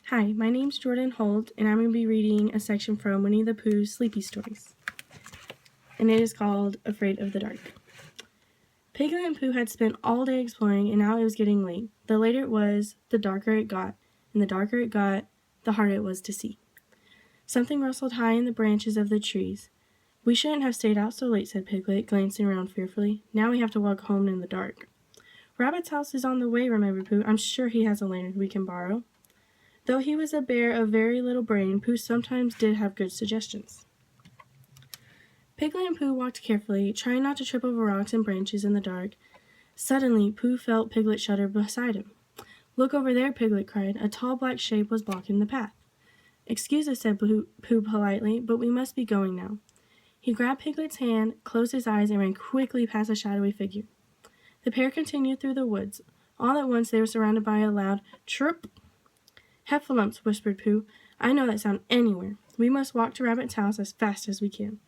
Hi, my name's Jordan Holt, and I'm going to be reading a section from Winnie the Pooh's Sleepy Stories. And it is called Afraid of the Dark. Piglet and Pooh had spent all day exploring, and now it was getting late. The later it was, the darker it got, and the darker it got, the harder it was to see. Something rustled high in the branches of the trees. "We shouldn't have stayed out so late," said Piglet, glancing around fearfully. "Now we have to walk home in the dark." "Rabbit's house is on the way," remembered Pooh. "I'm sure he has a lantern we can borrow." Though he was a bear of very little brain, Pooh sometimes did have good suggestions. Piglet and Pooh walked carefully, trying not to trip over rocks and branches in the dark. Suddenly, Pooh felt Piglet shudder beside him. "Look over there," Piglet cried. A tall black shape was blocking the path. "Excuse us," said Pooh politely, "but we must be going now." He grabbed Piglet's hand, closed his eyes, and ran quickly past a shadowy figure. The pair continued through the woods. All at once they were surrounded by a loud chirp. "Heffalumps," whispered Pooh. "I know that sound anywhere. We must walk to Rabbit's house as fast as we can."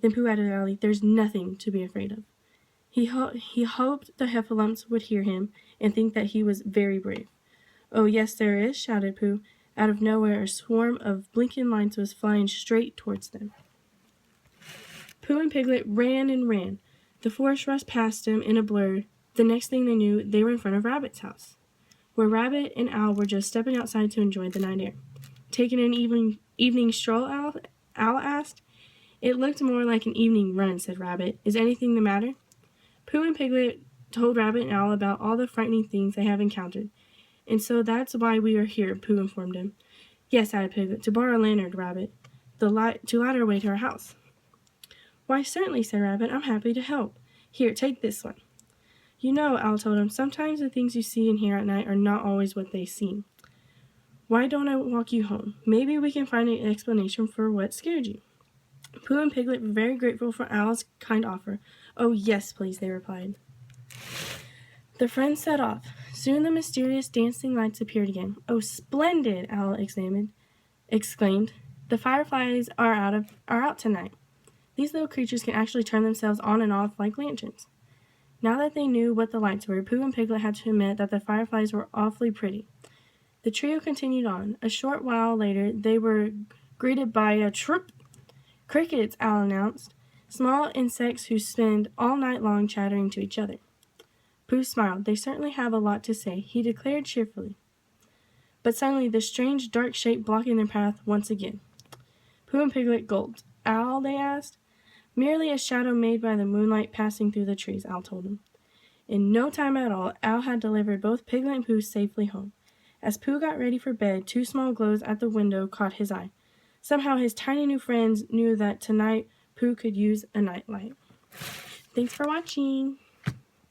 Then Pooh added loudly, "There's nothing to be afraid of." He hoped the Heffalumps would hear him and think that he was very brave. "Oh, yes, there is," shouted Pooh. Out of nowhere, a swarm of blinking lights was flying straight towards them. Pooh and Piglet ran and ran. The forest rushed past them in a blur. The next thing they knew, they were in front of Rabbit's house, where Rabbit and Owl were just stepping outside to enjoy the night air. "Taking an evening stroll?" Owl asked. "It looked more like an evening run," said Rabbit. "Is anything the matter?" Pooh and Piglet told Rabbit and Owl about all the frightening things they have encountered. "And so that's why we are here," Pooh informed him. "Yes," added Piglet, "to borrow a lantern, Rabbit, to light our way to our house." "Why, certainly," said Rabbit. "I'm happy to help. Here, take this one." "You know," Owl told him, "sometimes the things you see and hear at night are not always what they seem. Why don't I walk you home? Maybe we can find an explanation for what scared you." Pooh and Piglet were very grateful for Owl's kind offer. "Oh, yes, please," they replied. The friends set off. Soon the mysterious dancing lights appeared again. "Oh, splendid!" Owl exclaimed. "The fireflies are out tonight. These little creatures can actually turn themselves on and off like lanterns." Now that they knew what the lights were, Pooh and Piglet had to admit that the fireflies were awfully pretty. The trio continued on. A short while later, they were greeted by a chirp. "Crickets," Owl announced. "Small insects who spend all night long chattering to each other." Pooh smiled. "They certainly have a lot to say," he declared cheerfully. But suddenly, the strange dark shape blocking their path once again. Pooh and Piglet gulped. "Owl?" they asked. "Merely a shadow made by the moonlight passing through the trees," Owl told them. In no time at all, Owl had delivered both Piglet and Pooh safely home. As Pooh got ready for bed, two small glows at the window caught his eye. Somehow his tiny new friends knew that tonight Pooh could use a nightlight. Thanks for watching!